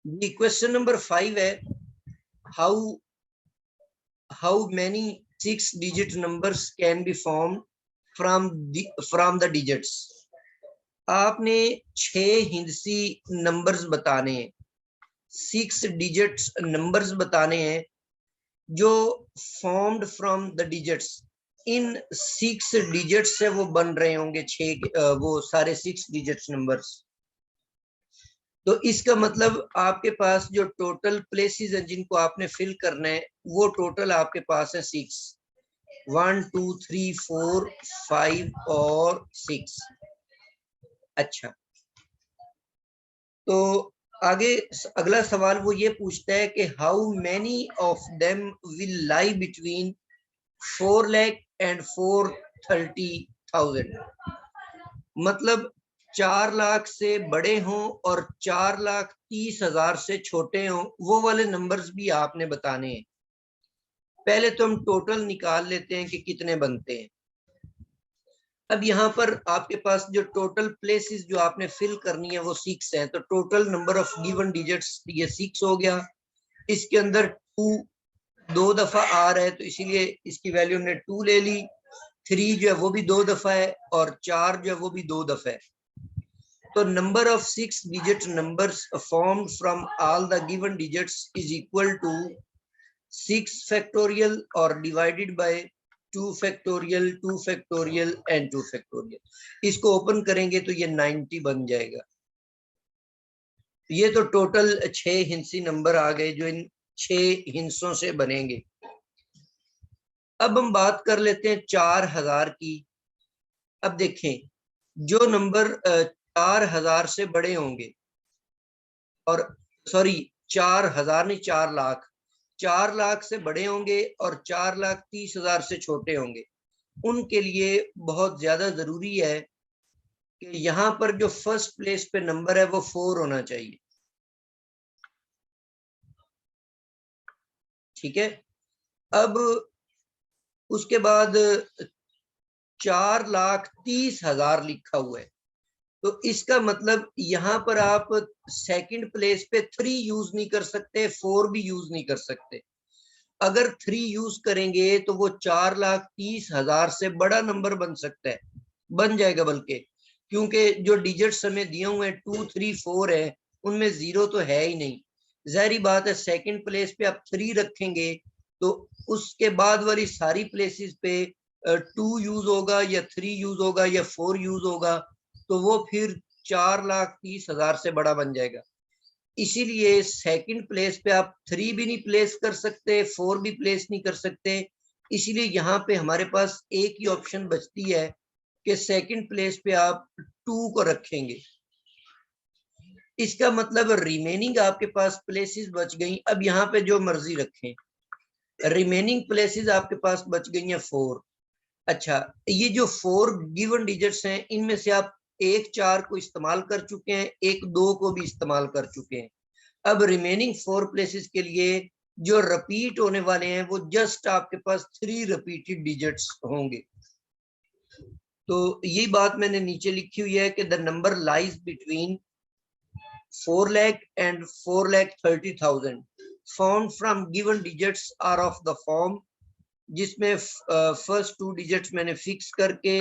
जी question number 5 है, how many 6 digit numbers can be formed from the digits। आपने 6 हिंदसी numbers बताने हैं, 6 digits numbers बताने हैं जो formed from the digits. In 6 digits से वो बन रहे होंगे 6 वो सारे 6 डिजिट्स नंबर्स। तो इसका मतलब आपके पास जो टोटल प्लेसेस हैं जिनको आपने फिल करना है वो टोटल आपके पास है 6, 1 2 3 4 5 और 6। अच्छा, तो आगे अगला सवाल वो ये पूछता है कि how many of them will lie between 4 lakh and 430,000। मतलब 4 लाख से बड़े हों और 4,30,000 से छोटे हों, वो वाले नंबर्स भी आपने बताने हैं। पहले तो हम टोटल निकाल लेते हैं कि कितने बनते हैं। अब यहाँ पर आपके पास जो टोटल प्लेसेस जो आपने फिल करनी है वो 6 हैं, तो total number of given digits ये 6 हो गया। इसके अंदर 2 2 दफा आ रहा है तो इसीलिए इसकी वैल्यू ने 2 ले ली। 3 जो है वो भी 2 दफा है और 4 जो है वो भी 2 दफा है। तो number of 6 digit numbers formed from all the given digits is equal to 6 factorial और divided by 2 factorial, 2 factorial and 2 factorial. इसको ओपन करेंगे तो ये 90 बन जाएगा। ये तो टोटल 6 हिंसी नंबर आ गए जो इन 6 हिंसों से बनेंगे। अब हम बात कर लेते हैं 4000 की। अब देखें, जो नंबर 4000 से बड़े होंगे, और सॉरी 4000 नहीं 4 लाख, 4 लाख से बड़े होंगे और 4,30,000 से छोटे होंगे, उनके लिए बहुत ज्यादा जरूरी है कि यहाँ पर जो फर्स्ट प्लेस पे नंबर है वो 4 होना चाहिए। ठीक है, अब उसके बाद 4,30,000 लिखा हुआ है, तो इसका मतलब यहाँ पर आप सेकंड प्लेस पे 3 यूज नहीं कर सकते, 4 भी यूज नहीं कर सकते। अगर 3 यूज करेंगे तो वो 4,30,000 से बड़ा नंबर बन सकता है, बन जाएगा बल्कि, क्योंकि जो डिजिट्स हमें दिए हुए हैं 2 3 4 है, उनमें 0 तो है ही नहीं। जाहिर बात है सेकंड प्लेस पे आप 3 रखेंगे तो उसके बाद वाली सारी प्लेसेस पे 2 यूज होगा या 3 यूज होगा या 4 यूज होगा, तो वो फिर 4,30,000 से बड़ा बन जाएगा। इसीलिए सेकंड प्लेस पे आप 3 भी नहीं प्लेस कर सकते, 4 भी प्लेस नहीं कर सकते। इसीलिए यहाँ पे हमारे पास एक ही ऑप्शन बचती है कि सेकंड प्लेस पे आप 2 को रखेंगे। इसका मतलब रिमेनिंग आपके पास प्लेसेस बच गई। अब यहाँ पे जो मर्जी रखें, रिमेनिंग प्लेसेस आपके पास बच गई हैं 4। अच्छा, ये जो 4 गिवन डिजिट्स हैं इनमें से आप 1 4 को इस्तेमाल कर चुके हैं, 1 2 को भी इस्तेमाल कर चुके हैं। अब रिमेनिंग 4 प्लेसेस के लिए जो रिपीट होने वाले हैं वो जस्ट आपके पास 3 रिपीटेड डिजिट्स होंगे। तो ये बात मैंने नीचे लिखी हुई है कि the number lies between 4 lakh and 4,30,000 found from given digits are of the form, जिसमें फर्स्ट 2 डिजिट्स मैंने फिक्स करके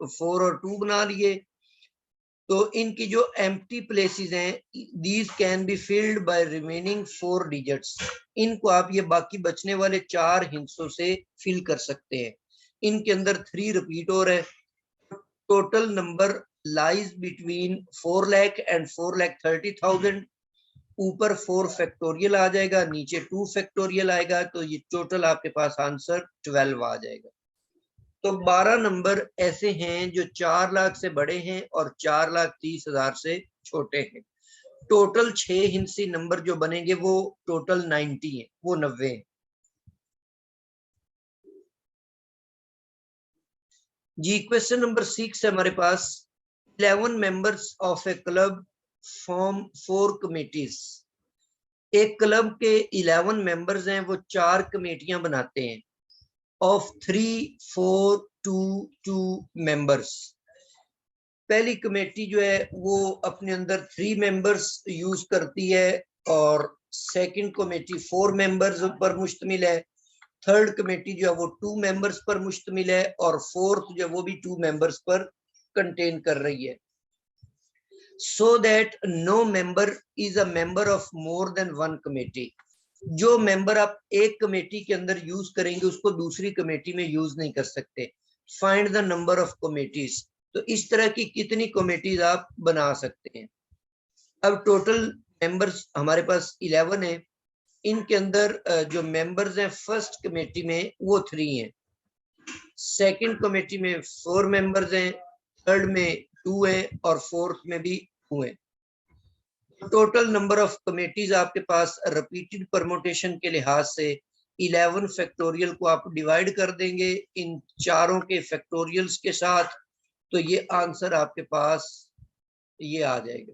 4 और 2 बना लिए। तो इनकी जो एम्प्टी प्लेसेस हैं these can be filled by remaining 4 digits. इनको आप ये बाकी बचने वाले 4 हिस्सों से फिल कर सकते हैं। इनके अंदर 3 रिपीट हो रहे हैं। Total number lies between 4 lakh and 4,30,000। ऊपर 4 फैक्टोरियल आ जाएगा, नीचे 2 फैक्टोरियल आएगा, तो ये टोटल आपके पास आंसर 12 आ जाएगा। तो 12 नंबर ऐसे हैं जो 4 लाख से बड़े हैं और 4,30,000 से छोटे हैं। टोटल 6 हिंसी नंबर जो बनेंगे वो टोटल 90 है, वो 90 है। जी क्वेश्चन नंबर 6 है हमारे पास, 11 members of A club form 4 committees. एक क्लब के 11 मेंबर्स हैं, वो 4 कमेटियां बनाते हैं ऑफ 3 4 टू मेंबर्स। पहली कमेटी जो है वो अपने अंदर 3 मेंबर्स यूज करती है और सेकंड कमेटी 4 मेंबर्स पर मुश्तमिल है। थर्ड कमेटी जो है वो 2 मेंबर्स पर मुश्तमिल है और फोर्थ जो है वो भी 2 मेंबर्स पर कंटेन कर रही है। So that no member is a member of more than one committee. जो मेंबर आप एक कमेटी के अंदर यूज करेंगे उसको दूसरी कमेटी में यूज नहीं कर सकते। Find the number of committees. तो इस तरह की कितनी कमेटीज आप बना सकते हैं। अब टोटल मेंबर्स हमारे पास 11 है। इनके अंदर जो मेंबर्स हैं फर्स्ट कमेटी में वो 3 हैं, सेकंड कमेटी में 4 मेंबर्स हैं, थर्ड में 2 हैं और फोर्थ में भी 2 हैं। टोटल नंबर ऑफ कमेटीज आपके पास रिपीटेड परमुटेशन के लिहाज से 11 फैक्टोरियल को आप डिवाइड कर देंगे इन चारों के फैक्टोरियल्स के साथ, तो ये आंसर आपके पास ये आ जाएगा।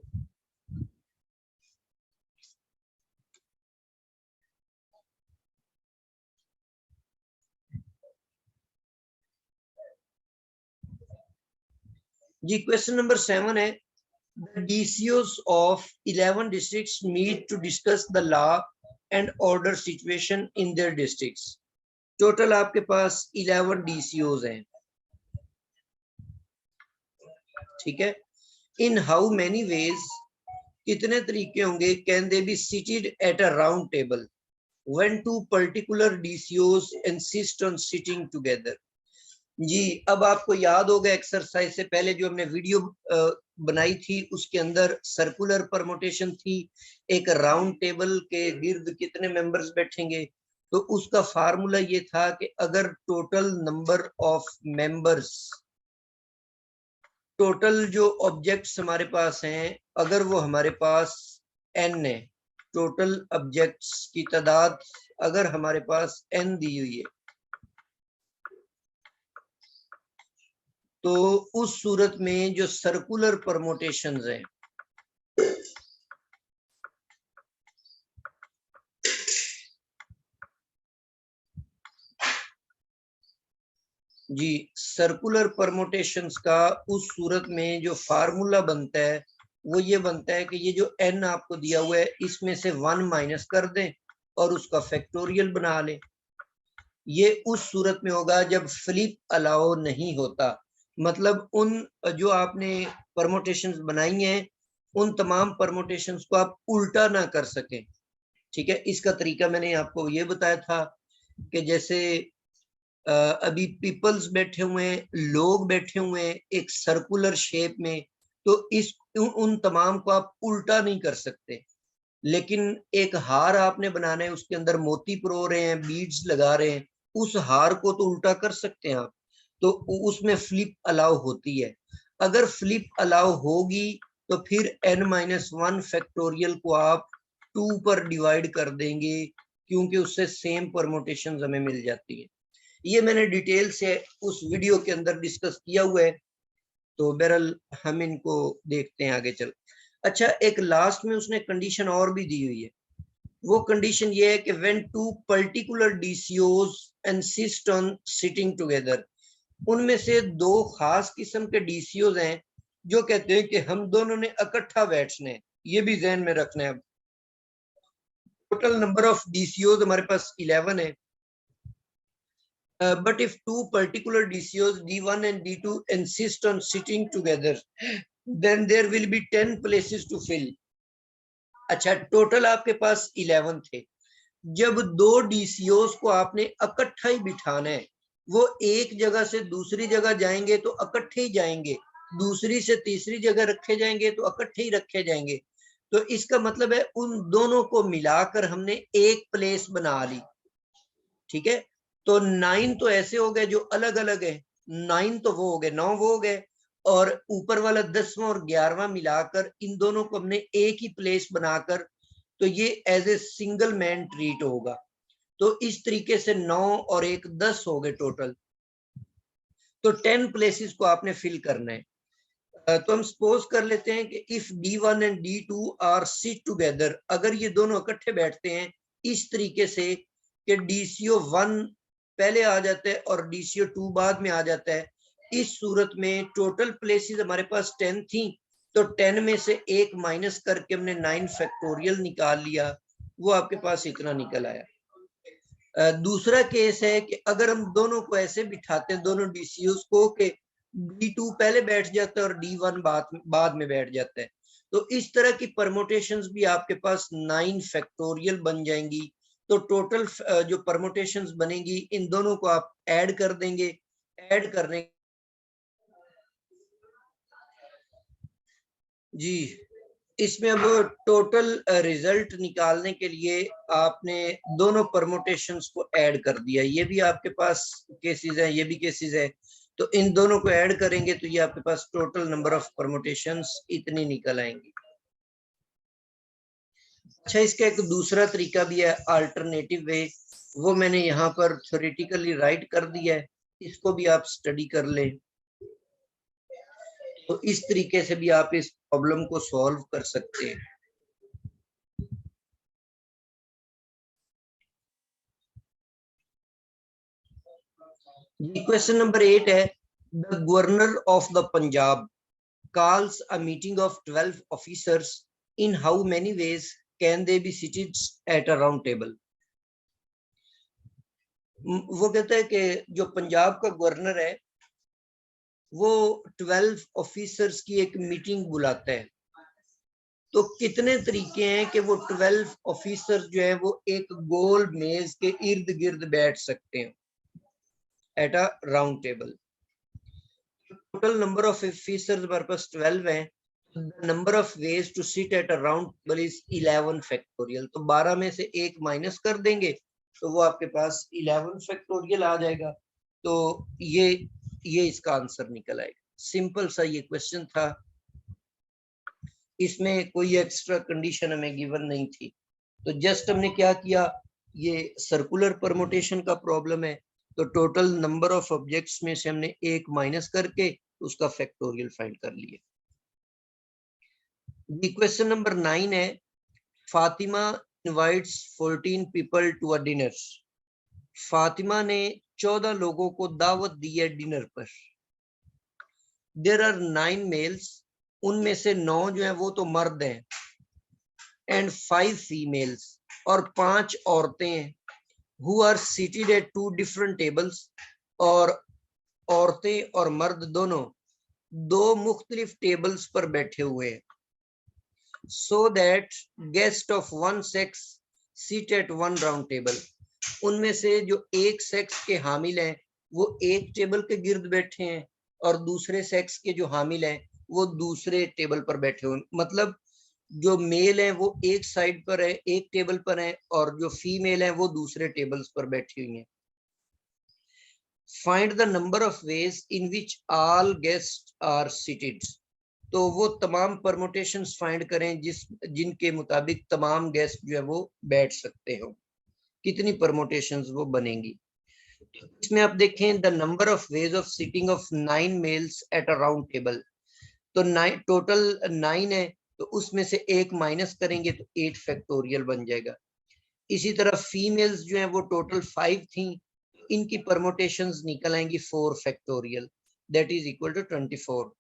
जी क्वेश्चन नंबर 7 है, the DCOs of 11 districts meet to discuss the law and order situation in their districts. Total आपके पास 11 DCOs हैं, ठीक है। इन हाउ मैनी वेज, कितने तरीके होंगे, can they be seated at a round table when two particular DCOs insist on sitting together। जी अब आपको याद होगा एक्सरसाइज से पहले जो हमने वीडियो बनाई थी उसके अंदर सर्कुलर परमुटेशन थी, एक राउंड टेबल के गिर्द कितने मेंबर्स बैठेंगे, तो उसका फार्मूला ये था कि अगर total number of members, total जो ऑब्जेक्ट्स हमारे पास हैं अगर वो हमारे पास n है, टोटल ऑब्जेक्ट्स की तादाद अगर हमारे पास n दी हुई है, तो उस सूरत में जो सर्कुलर परमुटेशंस हैं जी, सर्कुलर परमुटेशंस का उस सूरत में जो फार्मूला बनता है वो ये बनता है कि ये जो n आपको दिया हुआ है इसमें से 1 माइनस कर दें और उसका फैक्टोरियल बना लें। ये उस सूरत में होगा जब फ्लिप अलाउ नहीं होता, मतलब उन जो आपने परमुटेशंस बनाई हैं उन तमाम परमुटेशंस को आप उल्टा ना कर सकें, ठीक है। इसका तरीका मैंने आपको ये बताया था कि जैसे अभी पीपल्स बैठे हुए हैं, लोग बैठे हुए हैं एक सर्कुलर शेप में, तो इस उन तमाम को आप उल्टा नहीं कर सकते, लेकिन एक हार आपने बनाना है उसके अंदर मोती पिरो रहे हैं, बीड्स लगा रहे हैं, उस हार को तो उल्टा कर सकते हैं आप, तो उसमें फ्लिप अलाउ होती है। अगर फ्लिप अलाउ होगी तो फिर n-1 फैक्टोरियल को आप 2 पर डिवाइड कर देंगे क्योंकि उससे सेम परमुटेशन हमें मिल जाती है। ये मैंने डिटेल से उस वीडियो के अंदर डिस्कस किया हुआ है, तो बहरहाल हम इनको देखते हैं आगे चल। अच्छा, एक लास्ट में उसने कंडीशन और भी दी हुई है, वो कंडीशन ये है कि when two particular DCOs insist on sitting together, उनमें से 2 खास किस्म के DCOs हैं जो कहते हैं कि हम दोनों ने इकट्ठा बैठना है, ये भी ध्यान में रखना है। टोटल नंबर ऑफ DCOs हमारे पास 11 है, but if 2 particular DCOs D1 and D2 insist on sitting together, then there will be 10 places to fill। अच्छा, टोटल आपके पास 11 थे, जब 2 DCOs को आपने इकट्ठा ही बिठाना है, वो एक जगह से दूसरी जगह जाएंगे तो इकट्ठे ही जाएंगे, दूसरी से तीसरी जगह रखे जाएंगे तो इकट्ठे ही रखे जाएंगे, तो इसका मतलब है उन दोनों को मिलाकर हमने एक प्लेस बना ली, ठीक है। तो 9 तो ऐसे हो गए जो अलग अलग है, 9 तो वो हो गए, 9 वो हो गए, और ऊपर वाला 10वां और 11वां मिलाकर इन दोनों को हमने एक ही प्लेस बनाकर, तो ये as a single man treat होगा। तो इस तरीके से 9 और 1 10 हो गए टोटल, तो 10 प्लेसेस को आपने फिल करना है। तो हम सपोज कर लेते हैं कि if D1 and D2 are sit together, अगर ये दोनों इकट्ठे बैठते हैं इस तरीके से कि DCO 1 पहले आ जाता है और DCO2 बाद में आ जाता है। इस सूरत में टोटल प्लेसेस हमारे पास 10 थी, तो 10 में से एक माइनस करके हमने 9 फैक्टोरियल निकाल लिया, वो आपके पास इतना निकल आया। दूसरा केस है कि अगर हम दोनों को ऐसे बिठाते हैं, दोनों DCOs को, कि D2 पहले बैठ जाता है और D1 बाद में बैठ जाता है, तो इस तरह की परमोटेशंस भी आपके पास 9 फैक्टोरियल बन जाएंगी। तो टोटल जो परमोटेशंस बनेंगी, इन दोनों को आप ऐड कर देंगे। ऐड करने जी, इसमें अब टोटल रिजल्ट निकालने के लिए आपने दोनों परमोटेशंस को ऐड कर दिया। ये भी आपके पास केसेस है, ये भी केसेस है, तो इन दोनों को ऐड करेंगे तो ये आपके पास टोटल नंबर ऑफ परमोटेशंस इतनी निकल आएंगी। अच्छा, इसका एक दूसरा तरीका भी है, अल्टरनेटिव वे, वो मैंने यहाँ पर थ्योरेटिकली राइट कर दिया है, इसको भी आप स्टडी कर लें। तो इस तरीके से भी आप इस प्रॉब्लम को सॉल्व कर सकते हैं। क्वेश्चन नंबर 8 है, the governor of the Punjab calls a meeting of 12 officers. In how many ways can they be seated at a round table? वो कहता है कि जो पंजाब का गवर्नर है वो 12 ऑफिसर्स की एक मीटिंग बुलाता है, तो कितने तरीके हैं कि वो 12 ऑफिसर्स जो है वो एक गोल मेज के इर्द गिर्द बैठ सकते हैं at a round table. Total number of officers हमारे पास 12 हैं। Number of ways to sit at a round table is 11 factorial. तो 12 में से एक माइनस कर देंगे तो वो आपके पास 11 फैक्टोरियल आ जाएगा। तो ये इसका आंसर निकल आएगा। सिंपल सा ये क्वेश्चन था, इसमें कोई एक्स्ट्रा कंडीशन हमें गिवन नहीं थी। तो जस्ट हमने क्या किया, ये सर्कुलर परमुटेशन का प्रॉब्लम है, तो टोटल नंबर ऑफ ऑब्जेक्ट्स में से हमने एक माइनस करके उसका फैक्टोरियल फाइंड कर लिया। क्वेश्चन नंबर 9 है, Fatima invites 14 people to a dinner. Fatima ने 14 लोगों को दावत दी है डिनर पर। देयर आर 9 मेल्स, उनमें से 9 जो है वो तो मर्द हैं, एंड 5 फीमेल्स, और 5 औरतें हैं, who are seated at 2 different tables, और औरतें और मर्द दोनों 2 मुख्तलिफ टेबल्स पर बैठे हुए हैं। so that guest of one sex sit at one round table, उनमें से जो एक सेक्स के हामिल हैं वो एक टेबल के गिर्द बैठे हैं और दूसरे सेक्स के जो हामिल हैं वो दूसरे टेबल पर बैठे हुए। मतलब जो मेल है वो एक साइड पर है, एक टेबल पर है, और जो फीमेल है वो दूसरे टेबल्स पर बैठी हुई हैं। Find the number of ways in which all guest are seated, तो वो तमाम परमुटेशंस फाइंड करें जिनके मुताबिक तमाम गेस्ट जो है वो बैठ सकते हो, कितनी परमुटेशंस वो बनेंगी। इसमें आप देखें, the number of ways of sitting of 9 males at a round table, तो टोटल 9 है, तो उसमें से एक माइनस करेंगे तो 8 फैक्टोरियल बन जाएगा। इसी तरह फीमेल्स जो है वो टोटल 5 थी, इनकी परमुटेशंस निकल आएंगी 4 factorial, that is equal to 24।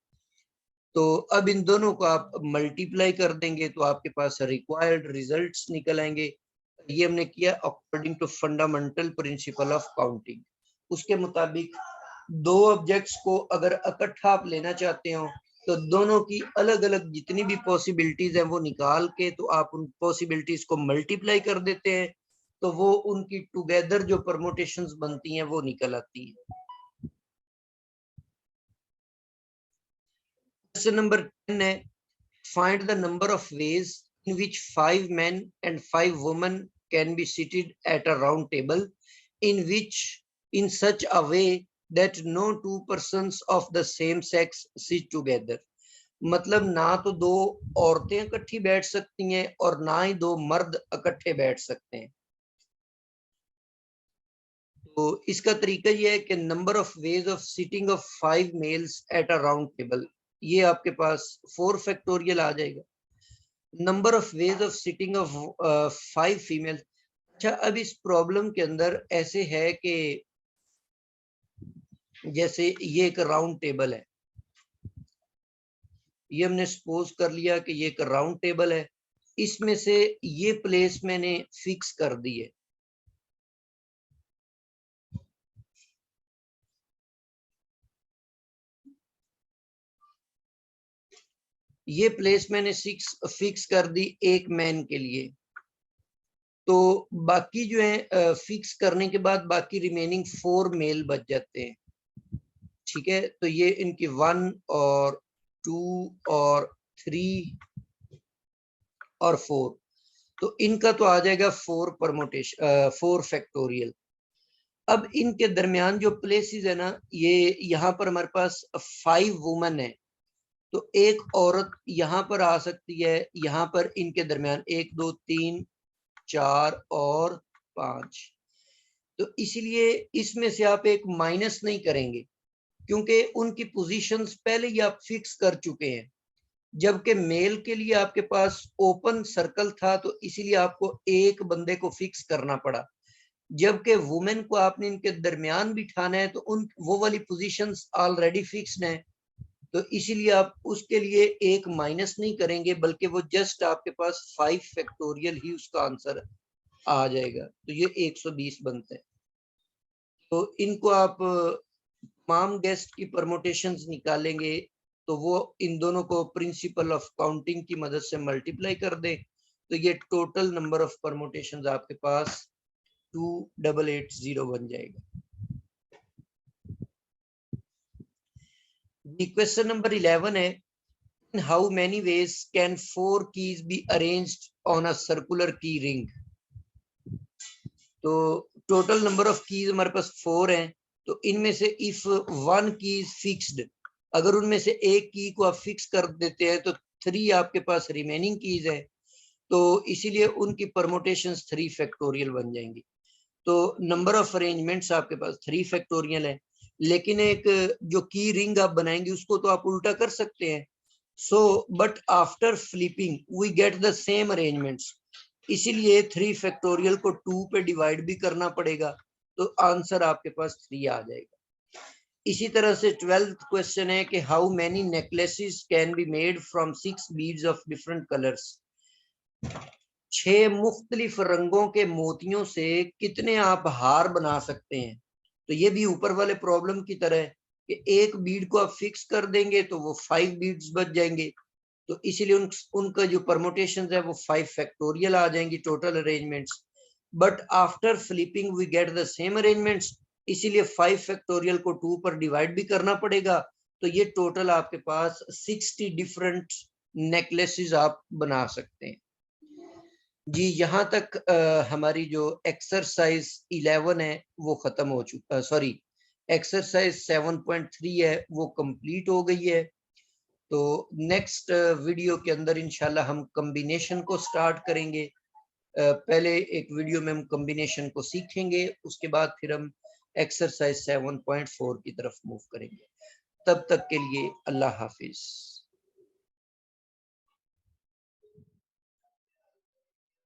तो अब इन दोनों को आप मल्टीप्लाई कर देंगे तो आपके पास रिक्वायर्ड रिजल्ट्स निकल आएंगे। ये हमने किया according to fundamental principle of counting. उसके मुताबिक दो ऑब्जेक्ट्स को अगर इकट्ठा आप लेना चाहते हो तो दोनों की अलग अलग जितनी भी पॉसिबिलिटीज है वो निकाल के तो आप उन पॉसिबिलिटीज को मल्टीप्लाई कर देते हैं, तो वो उनकी टुगेदर जो परमुटेशंस बनती हैं वो निकल आती है। क्वेश्चन नंबर 10 है, find the number of ways in which 5 men and 5 women can be seated at a round table in such a way that no two persons of the same sex sit together। मतलब ना तो दो औरतें इकट्ठी बैठ सकती हैं और ना ही दो मर्द इकट्ठे बैठ सकते हैं। तो इसका तरीका यह है कि number of ways of sitting of 5 males at a round table, ये आपके पास 4 फैक्टोरियल आ जाएगा। Number of ways of sitting of 5 female. अच्छा, अब इस प्रॉब्लम के अंदर ऐसे है कि जैसे ये एक राउंड टेबल है, ये हमने सपोज कर लिया कि ये एक राउंड टेबल है, इसमें से ये प्लेस मैंने फिक्स कर दी है। ये प्लेस मैंने फिक्स कर दी एक मैन के लिए। तो बाकी जो है फिक्स करने के बाद बाकी रिमेनिंग 4 मेल बच जाते हैं। ठीक है, तो ये इनकी 1 और 2 और 3 और 4, तो इनका तो आ जाएगा 4 परमोटेशन 4 फैक्टोरियल। अब इनके दरमियान जो प्लेसेस है ना, ये यहाँ पर हमारे पास 5 वुमेन है, तो एक औरत यहाँ पर आ सकती है, यहाँ पर इनके दरमियान 1 2 3 4 और 5। तो इसलिए इसमें से आप एक माइनस नहीं करेंगे, क्योंकि उनकी पोजीशंस पहले ही आप फिक्स कर चुके हैं। जबकि मेल के लिए आपके पास ओपन सर्कल था, तो इसीलिए आपको एक बंदे को फिक्स करना पड़ा। जबकि वुमेन को आपने इनके दरमियान बिठाना है, तो उन वो वाली पोजीशंस ऑलरेडी फिक्स्ड हैं, तो इसीलिए आप उसके लिए एक माइनस नहीं करेंगे, बल्कि वो जस्ट आपके पास 5 फैक्टोरियल ही उसका आंसर आ जाएगा। तो ये 120 बनते हैं। तो इनको आप तमाम गेस्ट की परमोटेशंस निकालेंगे, तो वो इन दोनों को प्रिंसिपल ऑफ काउंटिंग की मदद से मल्टीप्लाई कर दें, तो ये टोटल नंबर ऑफ परमोटेशंस आपके पास 2880 बन जाएगा। क्वेश्चन नंबर 11 है, in how many ways can 4 keys be arranged on a circular key ring? तो टोटल नंबर ऑफ कीज हमारे पास 4 हैं, तो इनमें से इफ 1 की इज फिक्स्ड, अगर उनमें से एक की को आप फिक्स कर देते हैं, तो 3 आपके पास रिमेनिंग कीज है, तो इसीलिए उनकी परमोटेशंस 3 फैक्टोरियल बन जाएंगी। तो नंबर ऑफ अरेंजमेंट्स आपके पास 3 फैक्टोरियल है, लेकिन एक जो की रिंग आप बनाएंगे उसको तो आप उल्टा कर सकते हैं। So but after flipping we get the same arrangements, इसीलिए 3 फैक्टोरियल को 2 पे डिवाइड भी करना पड़ेगा, तो आंसर आपके पास 3 आ जाएगा। इसी तरह से 12th क्वेश्चन है कि how many necklaces can be made from 6 beads of different colours? 6 मुख्तलिफ रंगों के मोतियों से कितने आप हार बना सकते हैं? तो ये भी ऊपर वाले प्रॉब्लम की तरह है कि एक बीड को आप फिक्स कर देंगे तो वो 5 बीड्स बच जाएंगे, तो इसीलिए उनका जो परमोटेशंस है वो 5 फैक्टोरियल आ जाएंगी total arrangements. But after flipping we get the same arrangements, इसीलिए 5 फैक्टोरियल को 2 पर डिवाइड भी करना पड़ेगा, तो ये टोटल आपके पास 60 डिफरेंट नेकलेसेस आप बना सकते हैं। जी, यहाँ तक हमारी जो एक्सरसाइज 11 है वो खत्म हो चुका, सॉरी एक्सरसाइज 7.3 है वो कंप्लीट हो गई है। तो नेक्स्ट वीडियो के अंदर इंशाल्लाह हम कॉम्बिनेशन को स्टार्ट करेंगे। पहले एक वीडियो में हम कॉम्बिनेशन को सीखेंगे, उसके बाद फिर हम एक्सरसाइज 7.4 की तरफ मूव करेंगे। तब तक के लिए अल्लाह हाफिज।